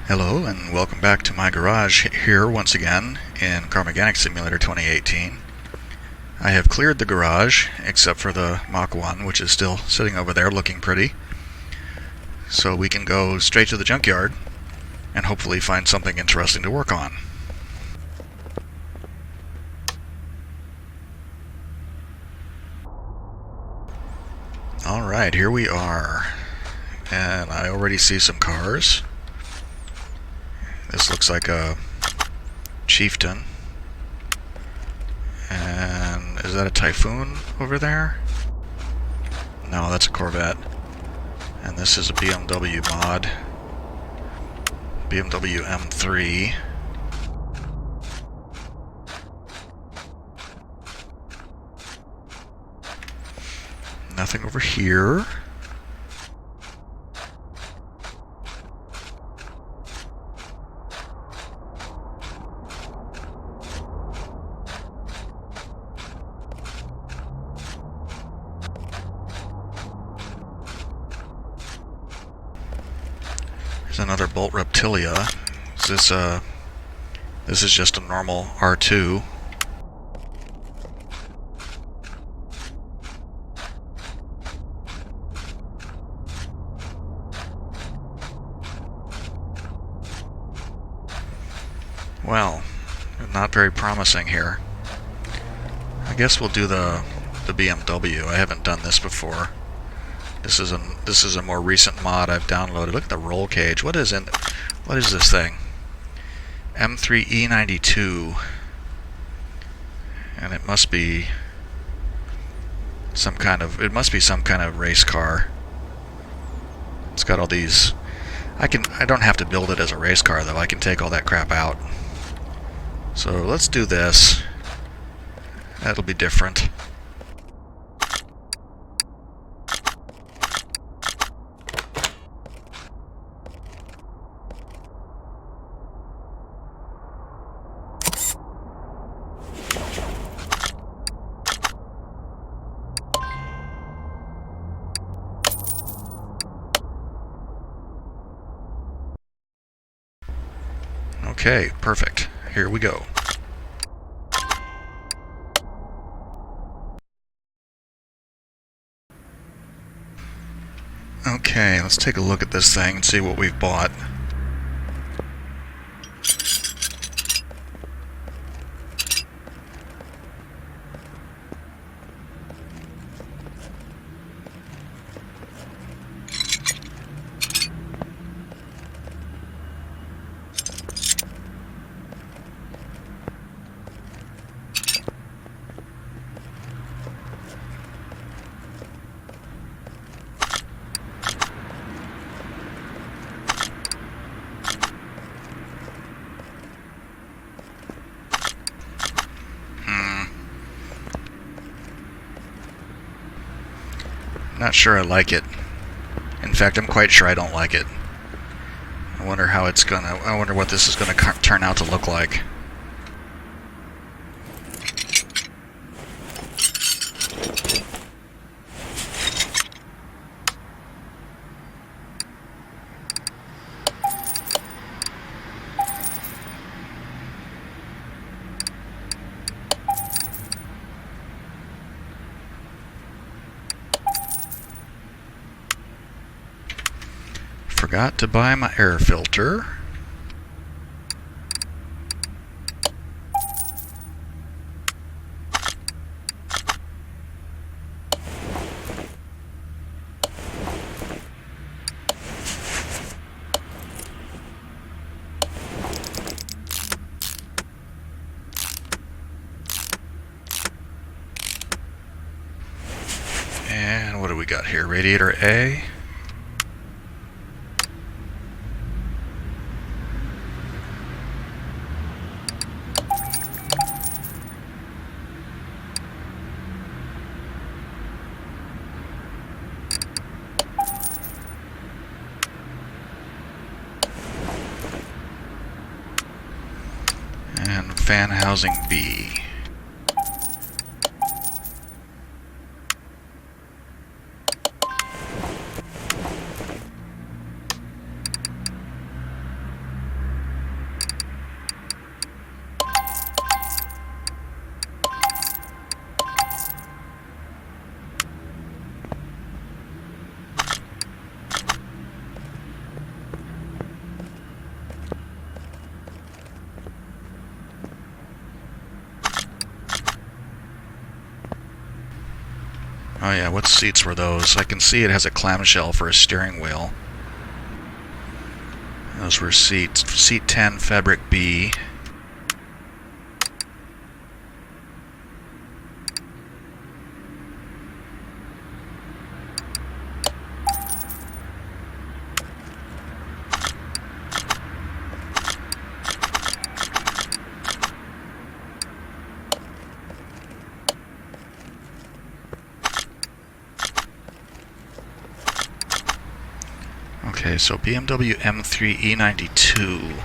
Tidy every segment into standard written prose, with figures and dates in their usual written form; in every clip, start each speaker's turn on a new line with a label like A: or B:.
A: Hello and welcome back to my garage here once again in Car Mechanic Simulator 2018. I have cleared the garage except for the Mach 1, which is still sitting over there looking pretty. So we can go straight to the junkyard and hopefully find something interesting to work on. Alright, here we are. And I already see some cars. This looks like a Chieftain. And is that a Typhoon over there? No, that's a Corvette. And this is a BMW mod. BMW M3. Nothing over here. There's another Bolt Reptilia. This is just a normal R2. Well, not very promising here. I guess we'll do the BMW. I haven't done this before. This is a more recent mod I've downloaded. Look at the roll cage. What is this thing? M3E92. And it must be some kind of race car. It's got all these. I don't have to build it as a race car though. I can take all that crap out. So let's do this. That'll be different. Okay, perfect. Here we go. Okay, let's take a look at this thing and see what we've bought. Not sure I like it. In fact, I'm quite sure I don't like it. I wonder what this is gonna turn out to look like. Forgot to buy my air filter. And what do we got here? Radiator A. And fan housing B. Oh yeah, what seats were those? I can see it has a clamshell for a steering wheel. Those were seat 10, fabric B. Okay, so BMW M3 E92.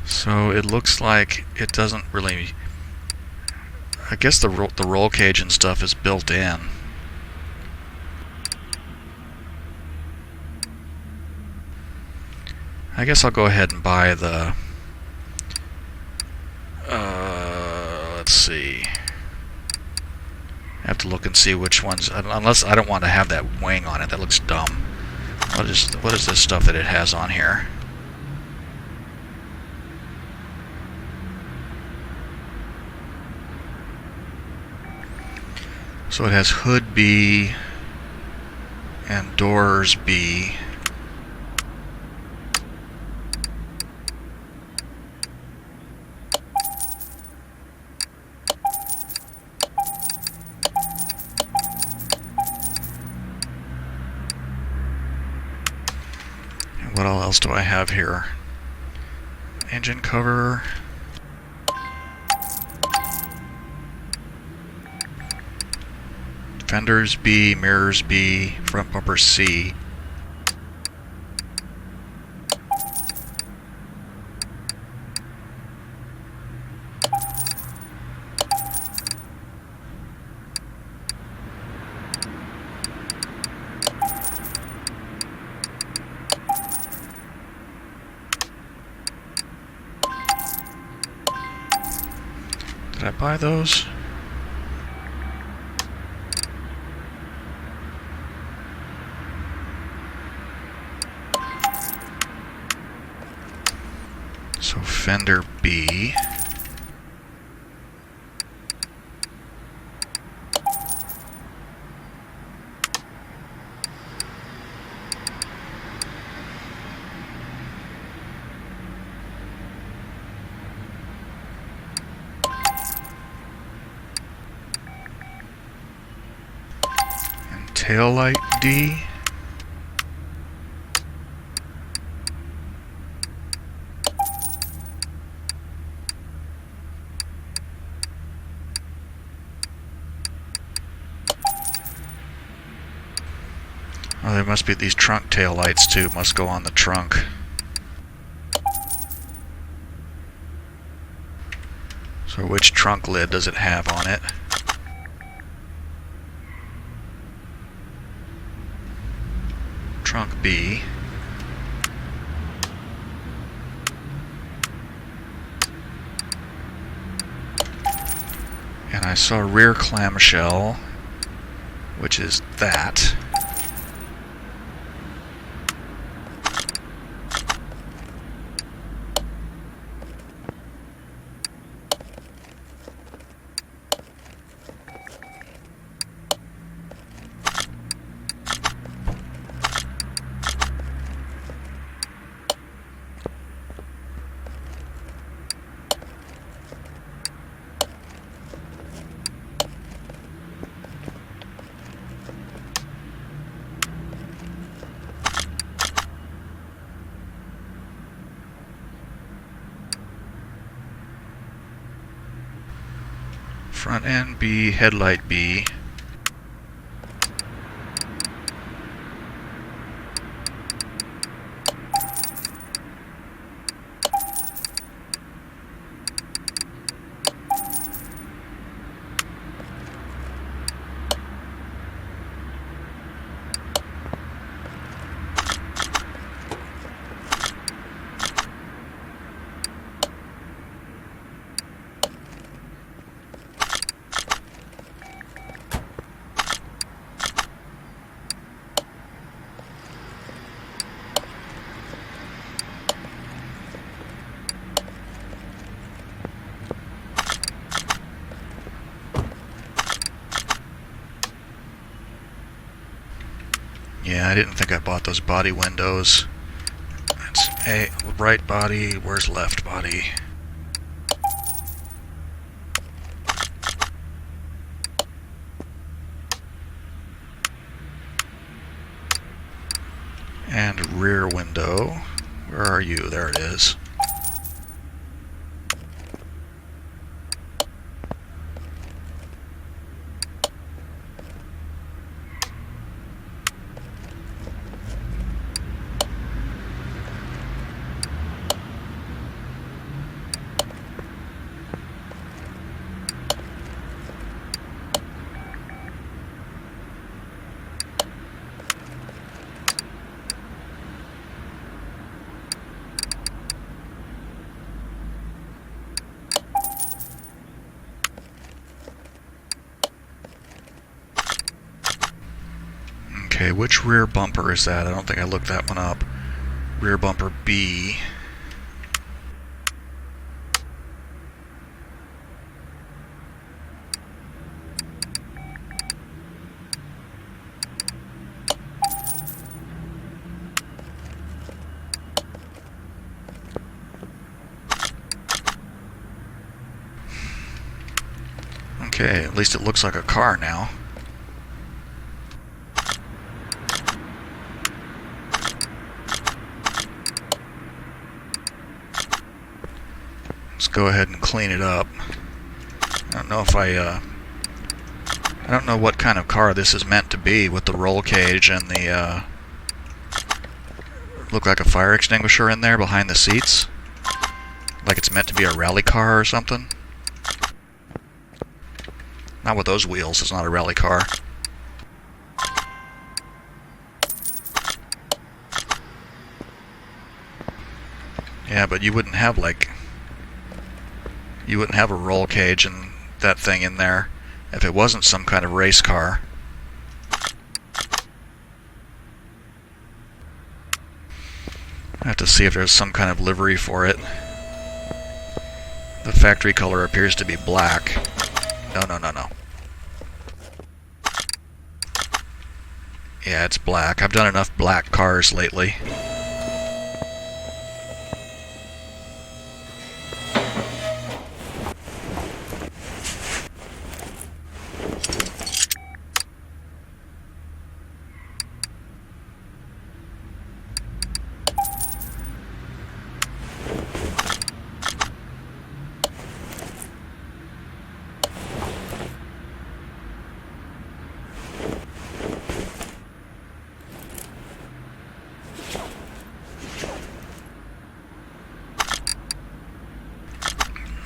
A: So it looks like it doesn't really... I guess the roll cage and stuff is built in. I guess I'll go ahead and buy the... let's see. I have to look and see which ones... Unless I don't want to have that wing on it. That looks dumb. What is this stuff that it has on here? So it has hood B and doors B. And what else do I have here? Engine cover. Fenders B, mirrors B, front bumper C. Did I buy those? So fender B. And tail light D. Oh, there must be these trunk tail lights too. Must go on the trunk. So which trunk lid does it have on it? Trunk B. And I saw rear clamshell, which is that. Front end B, headlight B. Yeah, I didn't think I bought those body windows. That's a right body. Where's left body? And rear window. Where are you? There it is. Okay, which rear bumper is that? I don't think I looked that one up. Rear bumper B. Okay, at least it looks like a car now. Let's go ahead and clean it up. I don't know if I don't know what kind of car this is meant to be with the roll cage and the look like a fire extinguisher in there behind the seats. Like it's meant to be a rally car or something. Not with those wheels, it's not a rally car. Yeah, but you wouldn't have a roll cage and that thing in there if it wasn't some kind of race car. I have to see if there's some kind of livery for it. The factory color appears to be black. No. Yeah, it's black. I've done enough black cars lately.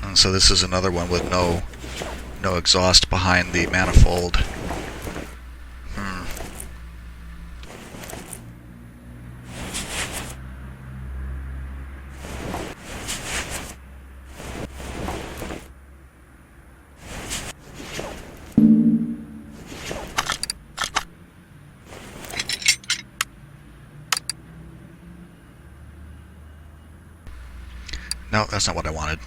A: And so this is another one with no exhaust behind the manifold. No, that's not what I wanted.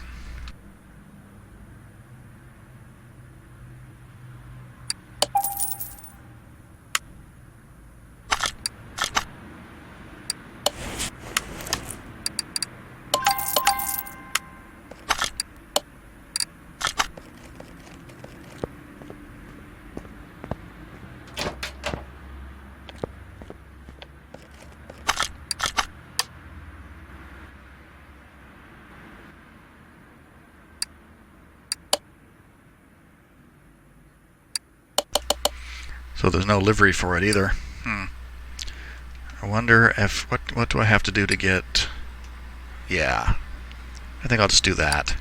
A: So there's no livery for it either. I wonder if what do I have to do to get... Yeah, I think I'll just do that.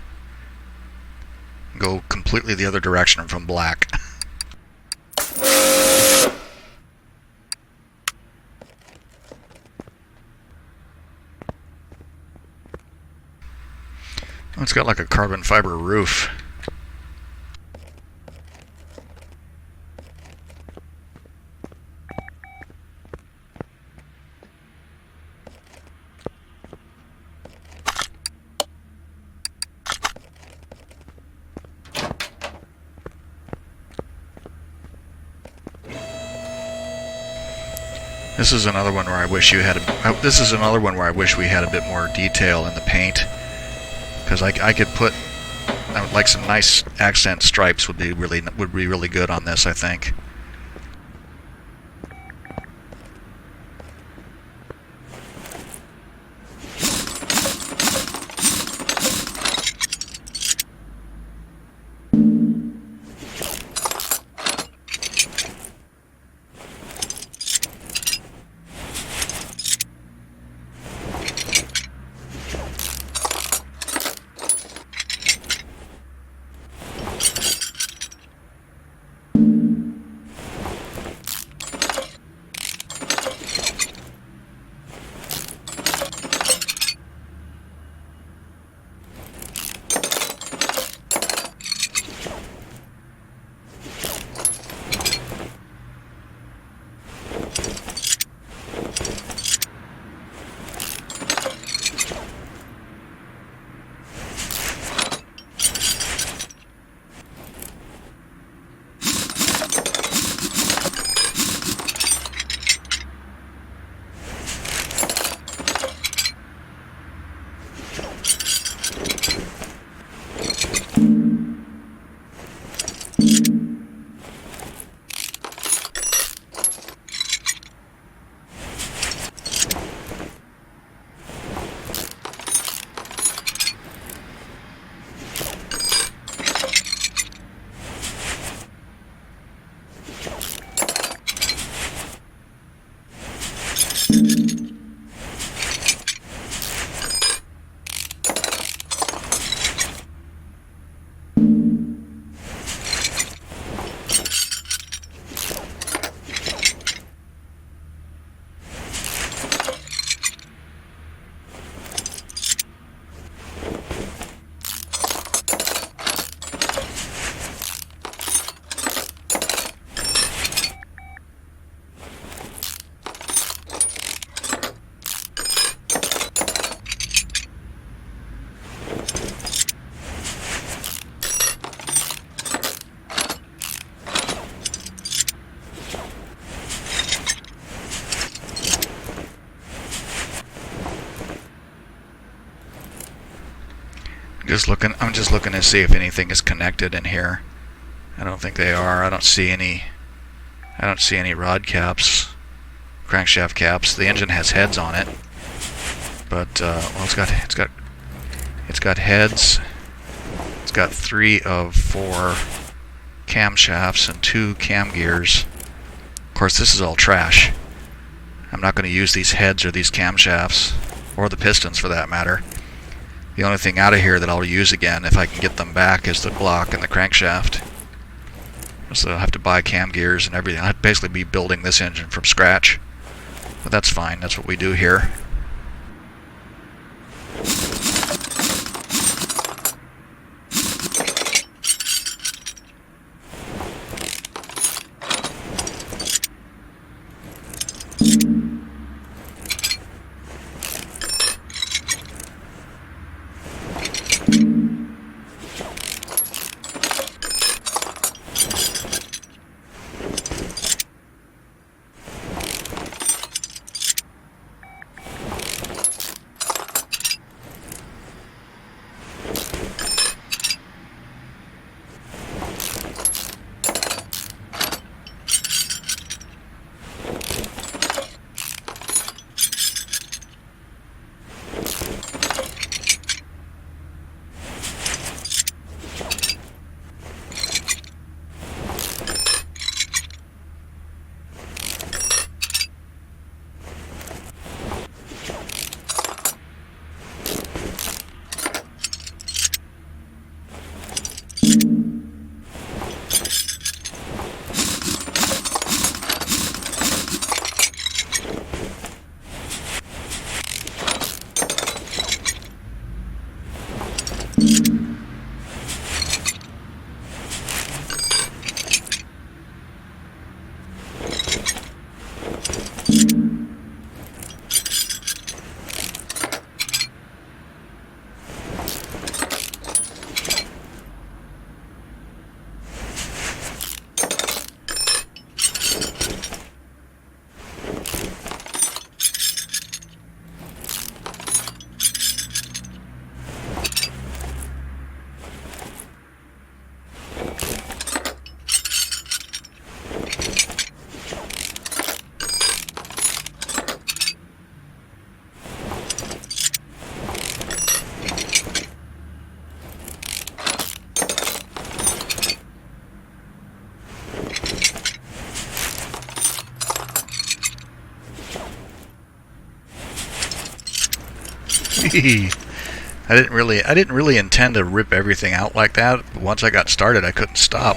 A: Go completely the other direction from black. Oh, it's got like a carbon fiber roof. This is another one where I wish you had. This is another one where I wish we had a bit more detail in the paint, because I could put like some nice accent stripes would be really good on this, I think. I'm just looking to see if anything is connected in here. I don't think they are. I don't see any rod caps, crankshaft caps. The engine has heads on it, but well, it's got heads. It's got 3 of 4 camshafts and 2 cam gears. Of course, this is all trash. I'm not going to use these heads or these camshafts, or the pistons for that matter. The only thing out of here that I'll use again, if I can get them back, is the block and the crankshaft. So I'll have to buy cam gears and everything. I'd basically be building this engine from scratch. But that's fine, that's what we do here. I didn't really intend to rip everything out like that, but once I got started I couldn't stop.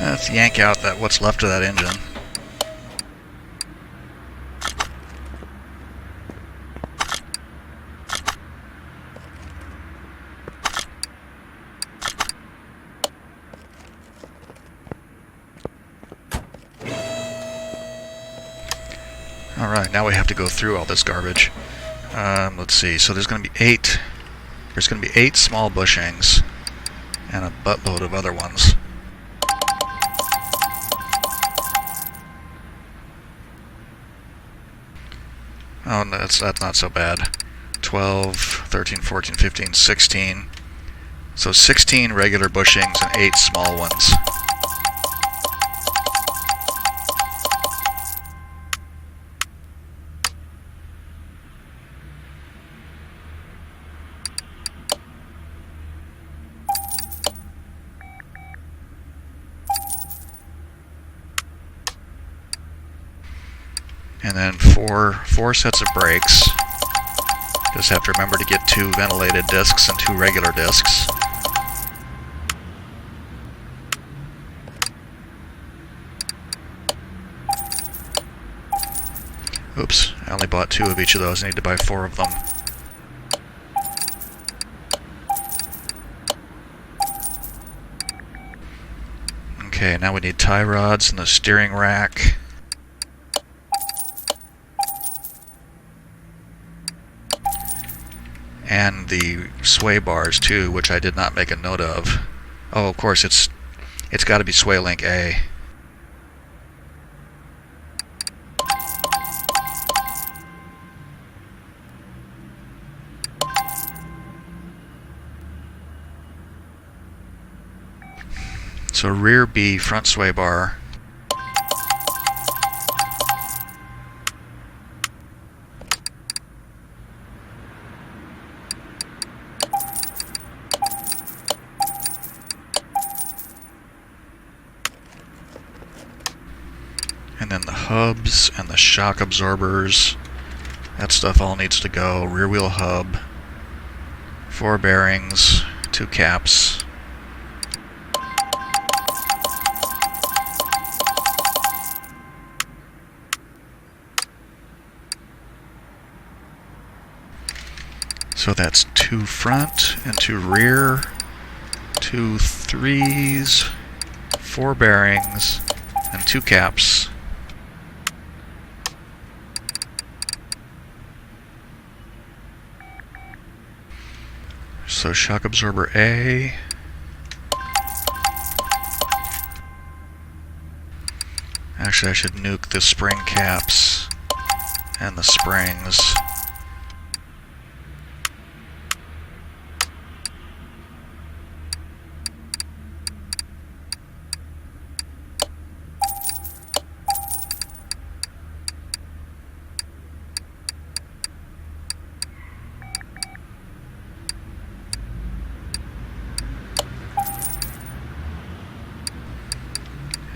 A: Let's yank out what's left of that engine. Alright, now we have to go through all this garbage. Let's see, so there's going to be 8 small bushings and a buttload of other ones. Oh, no, that's not so bad. 12, 13, 14, 15, 16. So 16 regular bushings and 8 small ones. And then four sets of brakes. Just have to remember to get 2 ventilated discs and 2 regular discs. Oops, I only bought 2 of each of those. I need to buy 4 of them. Okay, now we need tie rods and the steering rack. And the sway bars too, which I did not make a note of. Oh, of course, it's got to be sway link A. So rear B, front sway bar. And then the hubs and the shock absorbers. That stuff all needs to go. Rear wheel hub. 4 bearings. 2 caps. So that's 2 front and 2 rear. 2 3s. 4 bearings. And 2 caps. So shock absorber A. Actually, I should nuke the spring caps and the springs.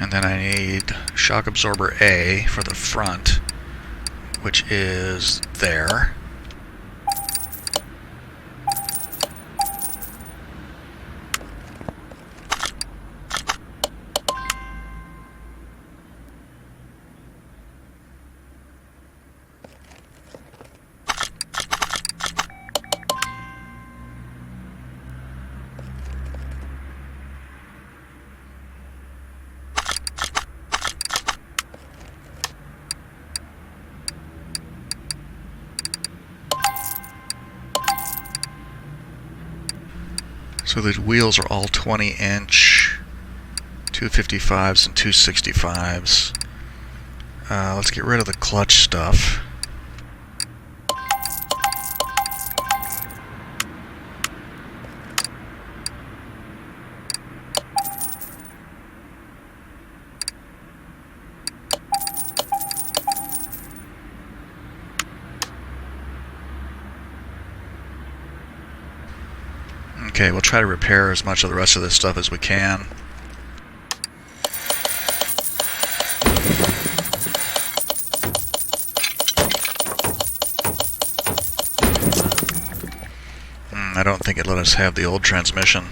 A: And then I need shock absorber A for the front, which is there. So the wheels are all 20-inch, 255s and 265s. Let's get rid of the clutch stuff. Okay, we'll try to repair as much of the rest of this stuff as we can. don't think it let us have the old transmission.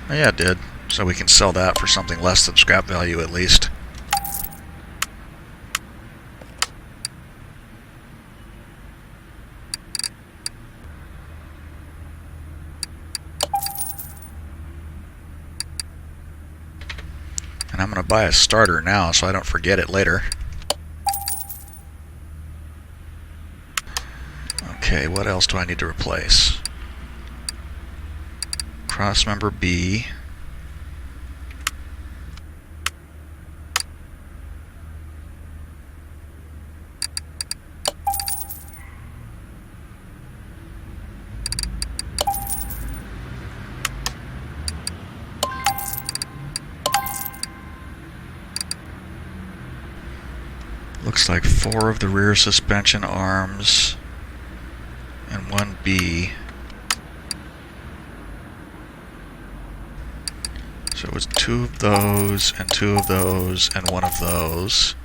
A: Oh, yeah, it did. So we can sell that for something less than scrap value at least. And I'm going to buy a starter now so I don't forget it later. Okay, what else do I need to replace? Crossmember B. Looks like 4 of the rear suspension arms and 1 B. So it was 2 of those and 2 of those and 1 of those.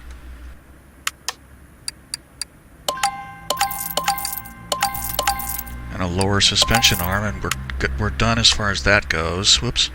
A: And a lower suspension arm, and we're done as far as that goes. Whoops.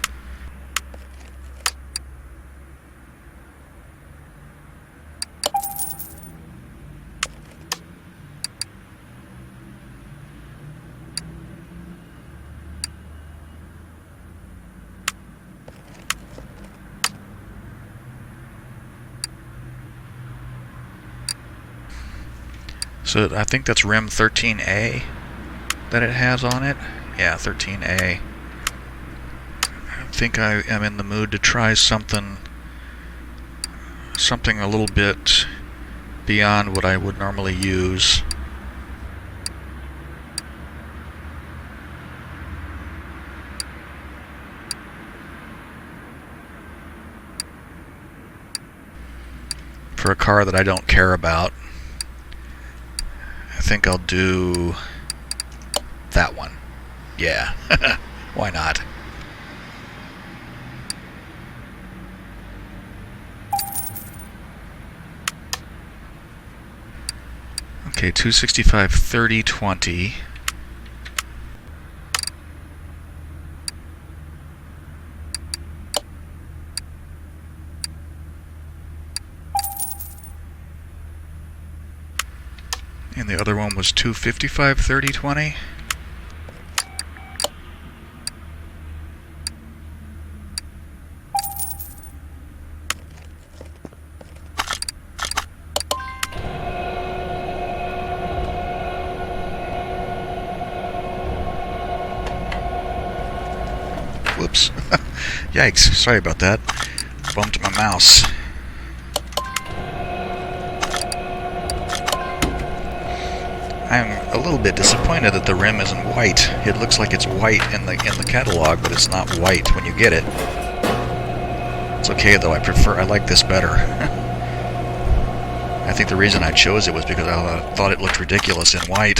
A: So I think that's rim 13A that it has on it. Yeah, 13A. I think I am in the mood to try something a little bit beyond what I would normally use. For a car that I don't care about. I think I'll do that one. Yeah, why not? Okay, 265, 30, 20. And the other one was 255, 30, 20. Whoops. Yikes, sorry about that. Bumped my mouse. I'm a little bit disappointed that the rim isn't white. It looks like it's white in the catalog, but it's not white when you get it. It's okay though, I like this better. I think the reason I chose it was because I thought it looked ridiculous in white.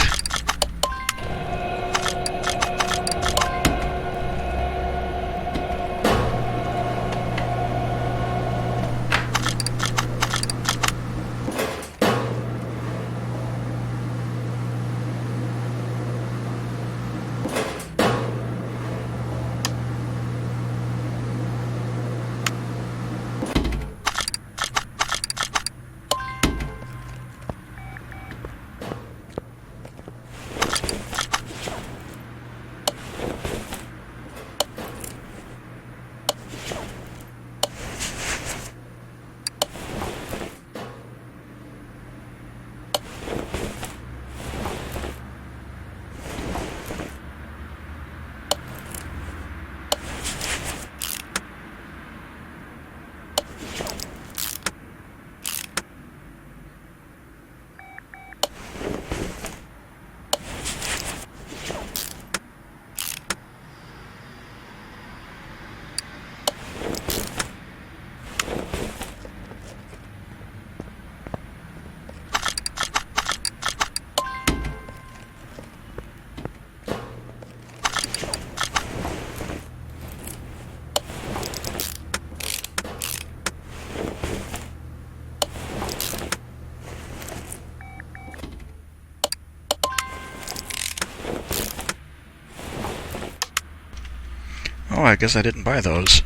A: I guess I didn't buy those.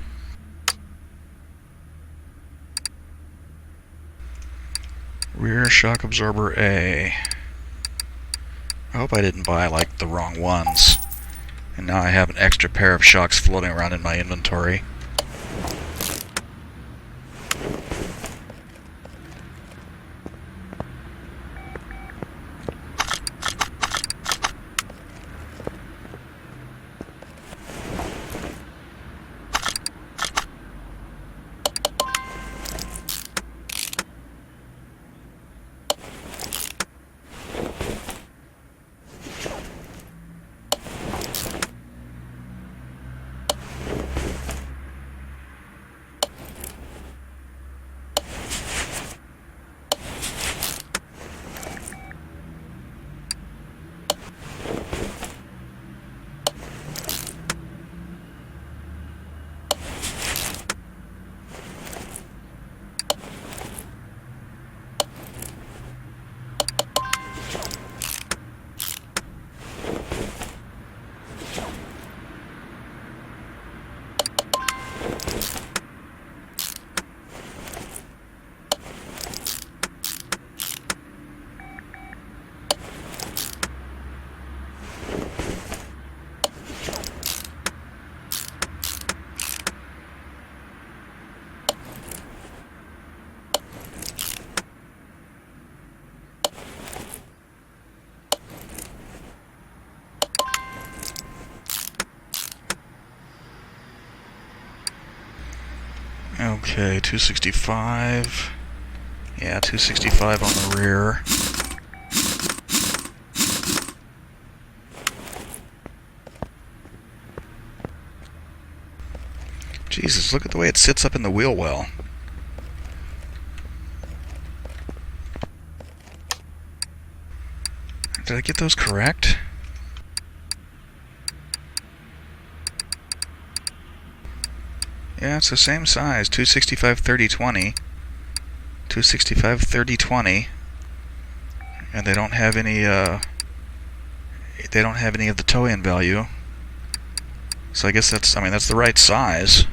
A: Rear shock absorber A. I hope I didn't buy, like, the wrong ones. And now I have an extra pair of shocks floating around in my inventory. Okay, 265. Yeah, 265 on the rear. Jesus, look at the way it sits up in the wheel well. Did I get those correct? Yeah, it's the same size, 265 30/20, 265 30/20, and they don't have any of the tow-in value. So I guess that's the right size.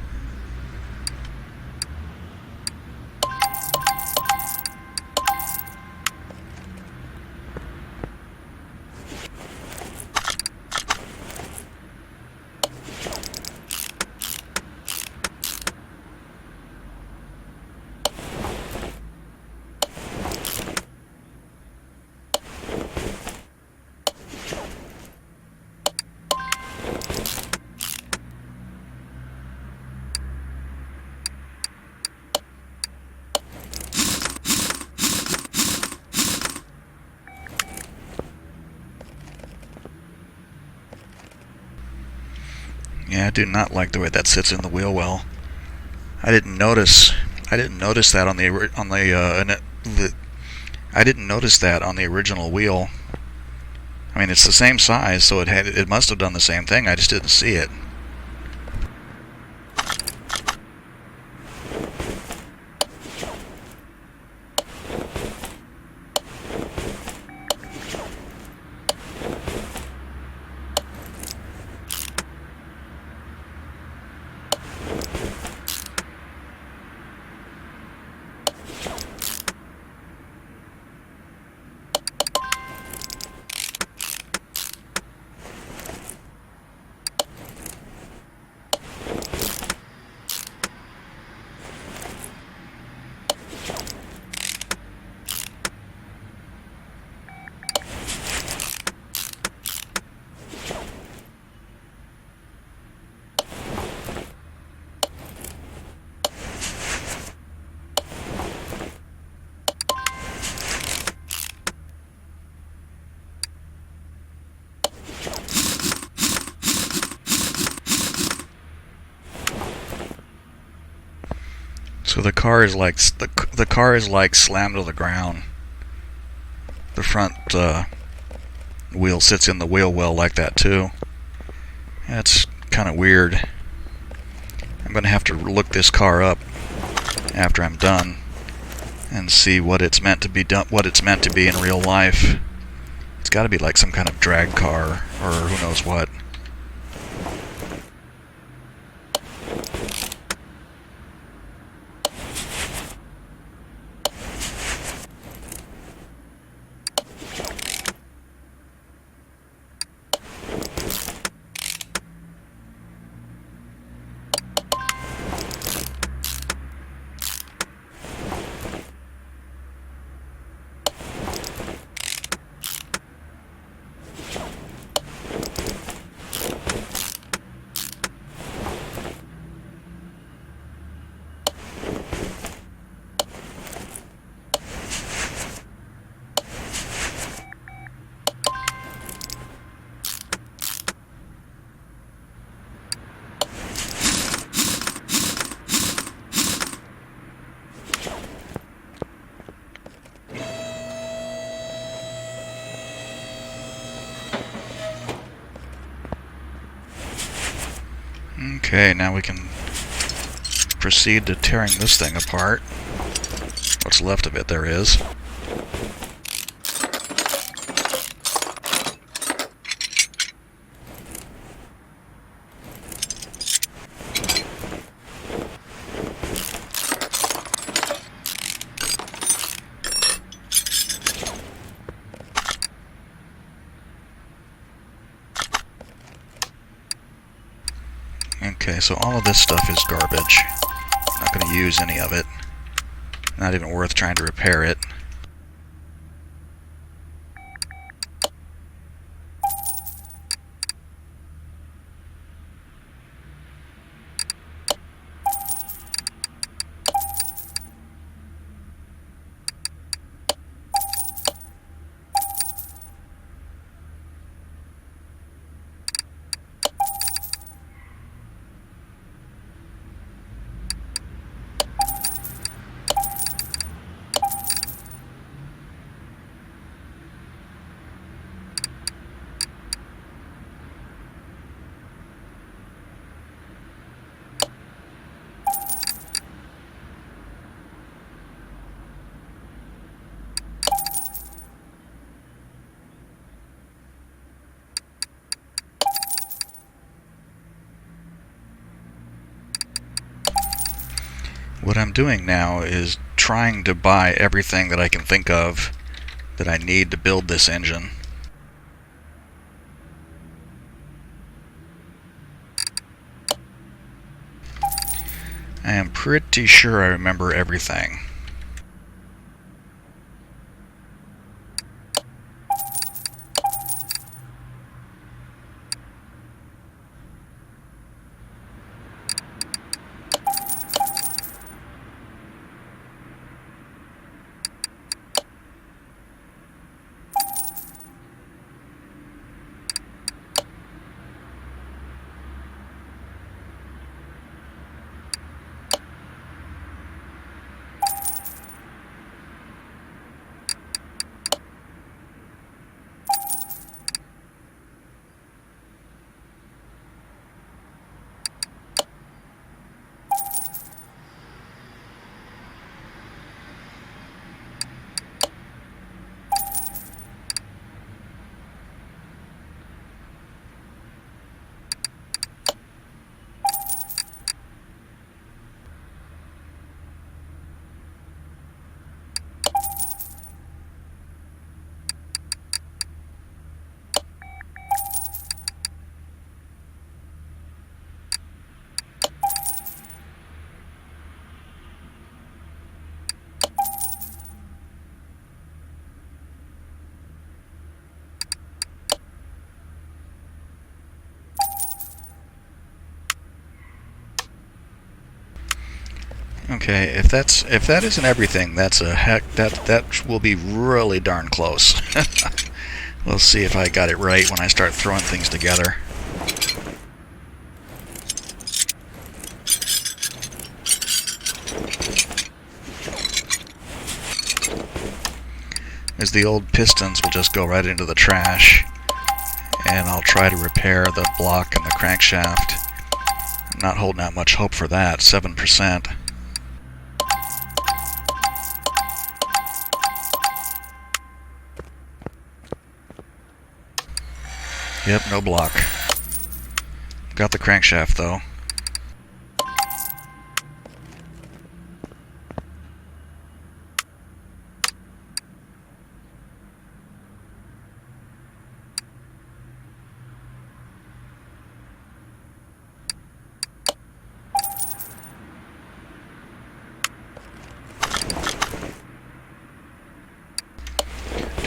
A: Yeah, I do not like the way that sits in the wheel well. I didn't notice that on I didn't notice that on the original wheel. I mean, it's the same size, so it must have done the same thing. I just didn't see it. So the car is like slammed to the ground. The front wheel sits in the wheel well like that too. That's kind of weird. I'm gonna have to look this car up after I'm done and see what it's meant to be in real life. It's got to be like some kind of drag car or who knows what. Okay, now we can proceed to tearing this thing apart. What's left of it there is. Okay, so all of this stuff is garbage. I'm not going to use any of it. Not even worth trying to repair it. What I'm doing now is trying to buy everything that I can think of that I need to build this engine. I am pretty sure I remember everything. Okay, if that isn't everything, that's a heck. That will be really darn close. We'll see if I got it right when I start throwing things together. As the old pistons will just go right into the trash, and I'll try to repair the block and the crankshaft. I'm not holding out much hope for that. 7%. Yep, no block. Got the crankshaft though.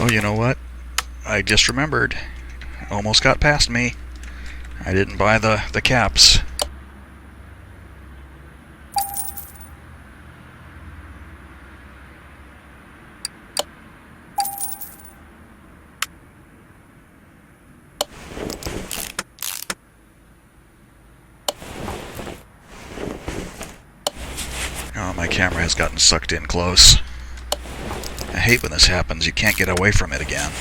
A: Oh, you know what? I just remembered. Almost got past me. I didn't buy the caps. Oh, my camera has gotten sucked in close. I hate when this happens. You can't get away from it again.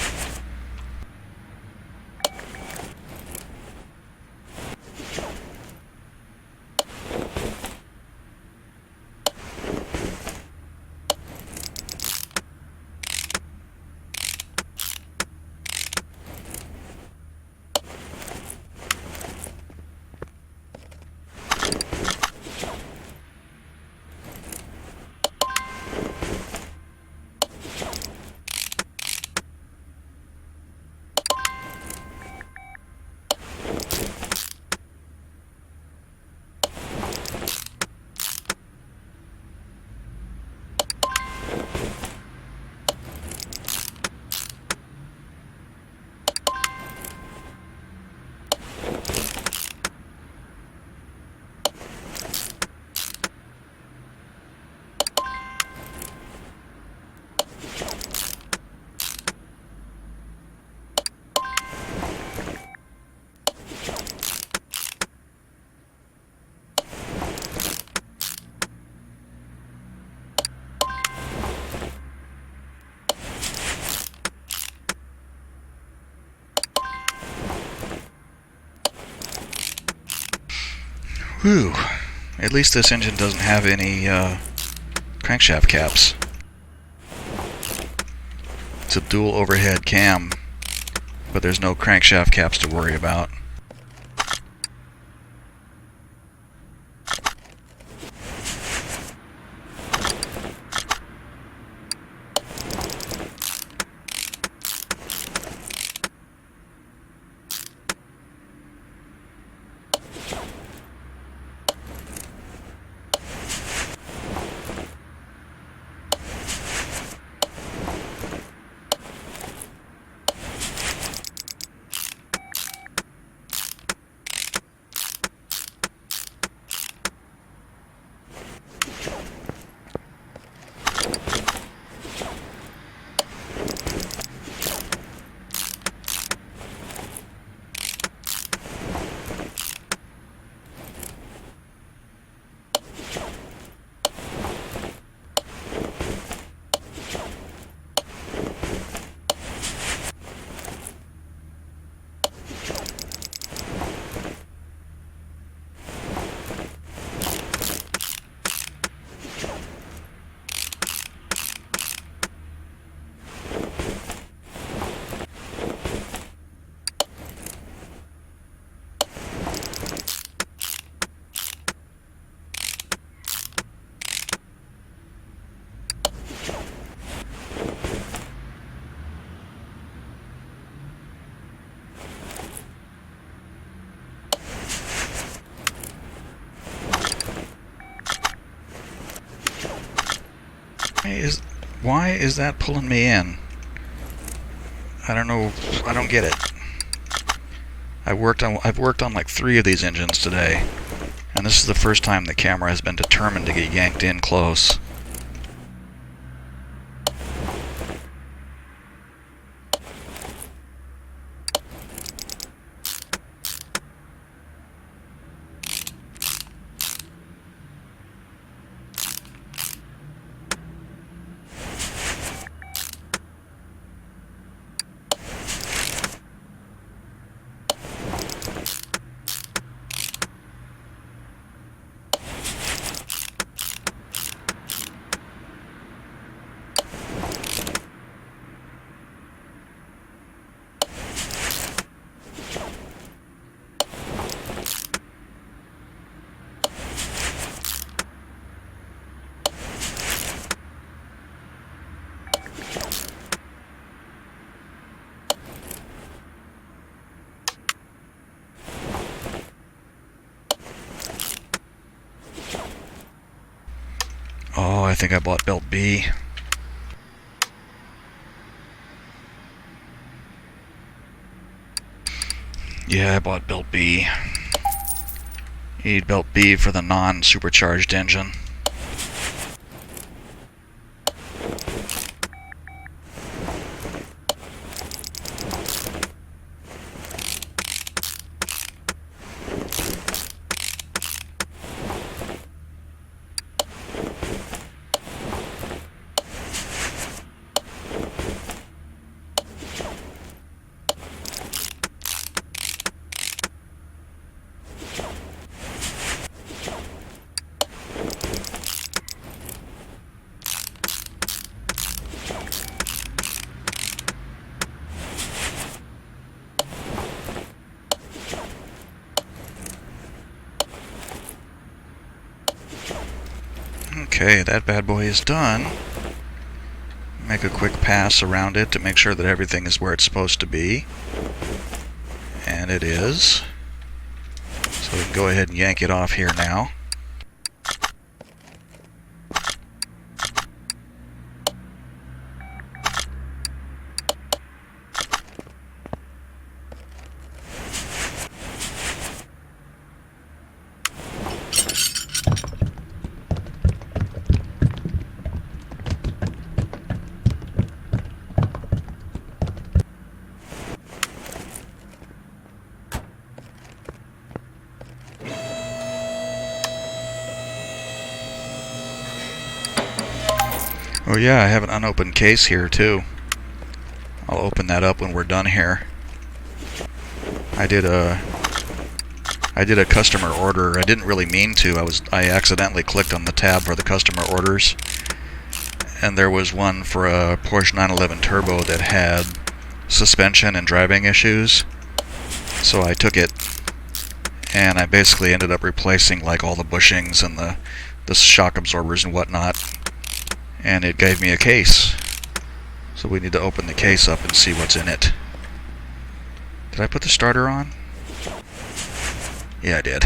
A: Whew. At least this engine doesn't have any crankshaft caps. It's a dual overhead cam, but there's no crankshaft caps to worry about. Why is that pulling me in? I don't know. I don't get it. I've worked on like 3 of these engines today, and this is the first time the camera has been determined to get yanked in close. Oh, I think I bought belt B. Yeah, I bought belt B. You need belt B for the non-supercharged engine. Okay, that bad boy is done. Make a quick pass around it to make sure that everything is where it's supposed to be. And it is. So we can go ahead and yank it off here now. Oh yeah, I have an unopened case here too. I'll open that up when we're done here. I did a I did a customer order. I didn't really mean to. I accidentally clicked on the tab for the customer orders, and there was one for a Porsche 911 Turbo that had suspension and driving issues. So I took it, and I basically ended up replacing like all the bushings and the shock absorbers and whatnot, and it gave me a case. So we need to open the case up and see what's in it. Did I put the starter on? Yeah, I did.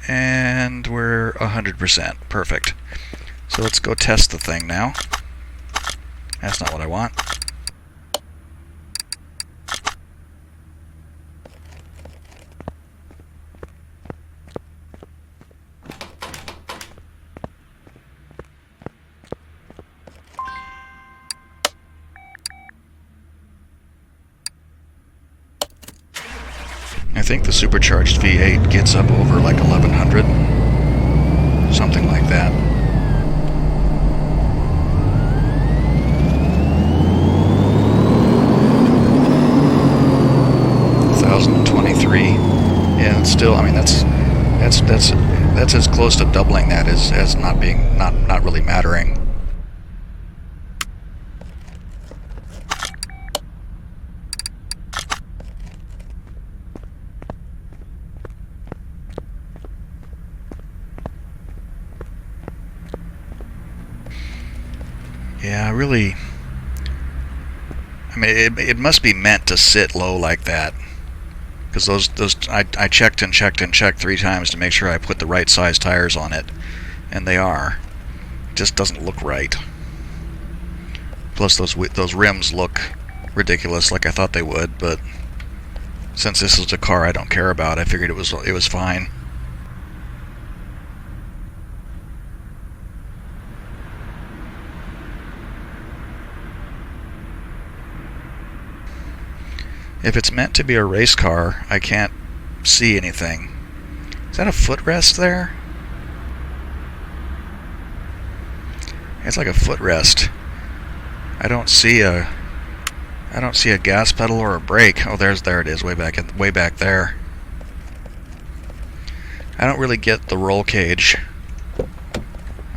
A: And we're 100%. Perfect. So let's go test the thing now. That's not what I want. I think the supercharged V8 gets up over like 1100, something like that. Yeah, it's still. I mean, that's as close to doubling that as not really mattering. Yeah, really. I mean, it must be meant to sit low like that, because I checked and checked and checked 3 times to make sure I put the right size tires on it, and they are. It just doesn't look right. Plus, those rims look ridiculous, like I thought they would. But since this is a car I don't care about, I figured it was fine. If it's meant to be a race car, I can't see anything. Is that a footrest there? It's like a footrest. I don't see a gas pedal or a brake. Oh, there it is, way back there. I don't really get the roll cage.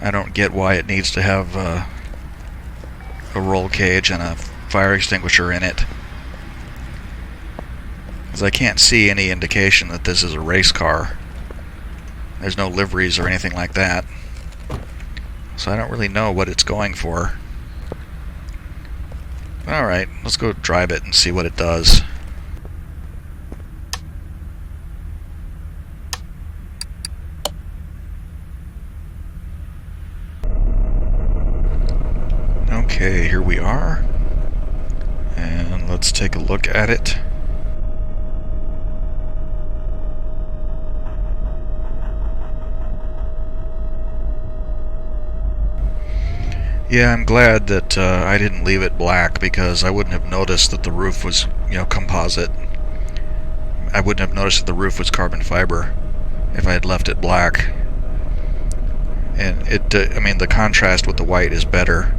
A: I don't get why it needs to have a roll cage and a fire extinguisher in it. Because I can't see any indication that this is a race car. There's no liveries or anything like that. So I don't really know what it's going for. Alright, let's go drive it and see what it does. Okay, here we are. And let's take a look at it. Yeah, I'm glad that I didn't leave it black, because I wouldn't have noticed that the roof was, composite. I wouldn't have noticed that the roof was carbon fiber if I had left it black. And I mean, the contrast with the white is better.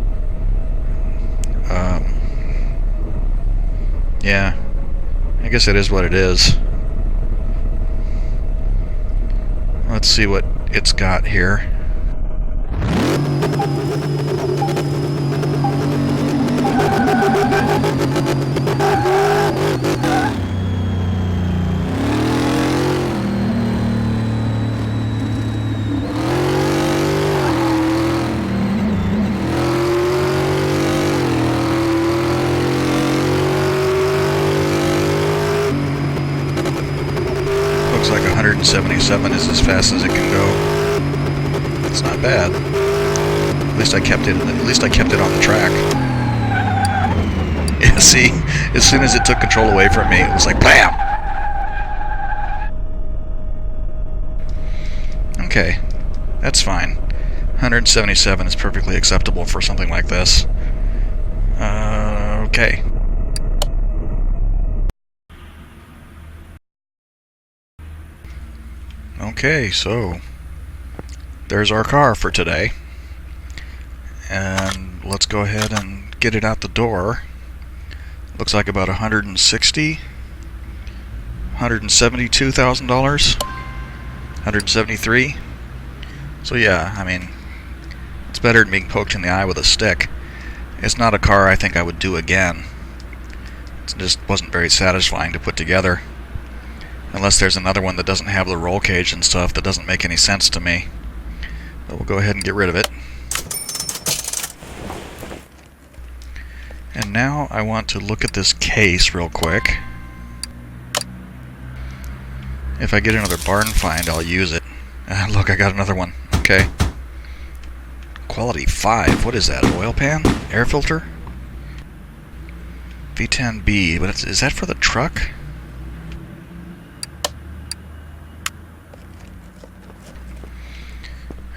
A: Yeah, I guess it is what it is. Let's see what it's got here. Looks like 177 is as fast as it can go. It's not bad. At least I kept it on the track. Yeah, see, as soon as it took control away from me, it was like BAM! Okay, that's fine. 177 is perfectly acceptable for something like this. Okay. Okay, so there's our car for today. And let's go ahead and get it out the door. Looks like about 160. $172,000, 173. So yeah, I mean, it's better than being poked in the eye with a stick. It's not a car I think I would do again. It just wasn't very satisfying to put together. Unless there's another one that doesn't have the roll cage and stuff, that doesn't make any sense to me. But we'll go ahead and get rid of it. And now I want to look at this case real quick. If I get another barn find, I'll use it. Look, I got another one. Okay. Quality 5. What is that? Oil pan? Air filter? V10B. But is that for the truck?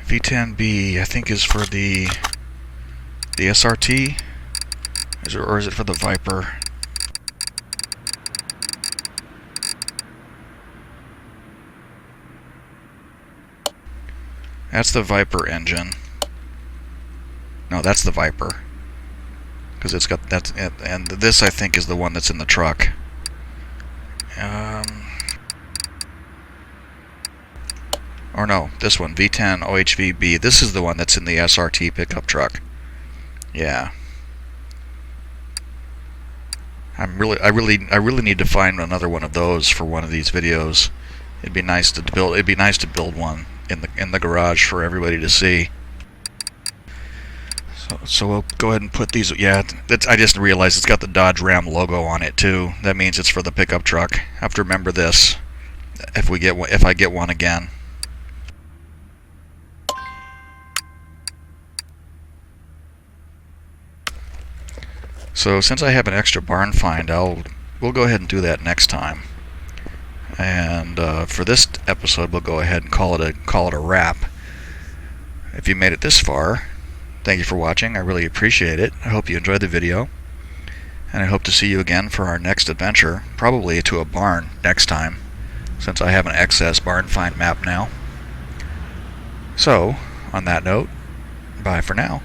A: V10B, I think, is for the SRT? Or is it for the Viper? That's the Viper engine. No, that's the Viper. Because it's got that, and this I think is the one that's in the truck. Or no, this one, V10 OHVB. This is the one that's in the SRT pickup truck. Yeah. I really need to find another one of those for one of these videos. It'd be nice to build one in the garage for everybody to see. So we'll go ahead and put these. Yeah, I just realized it's got the Dodge Ram logo on it too. That means it's for the pickup truck. I have to remember this if I get one again. So since I have an extra barn find, we'll go ahead and do that next time. And for this episode, we'll go ahead and call it a wrap. If you made it this far, thank you for watching. I really appreciate it. I hope you enjoyed the video, and I hope to see you again for our next adventure, probably to a barn next time, since I have an excess barn find map now. So, on that note, bye for now.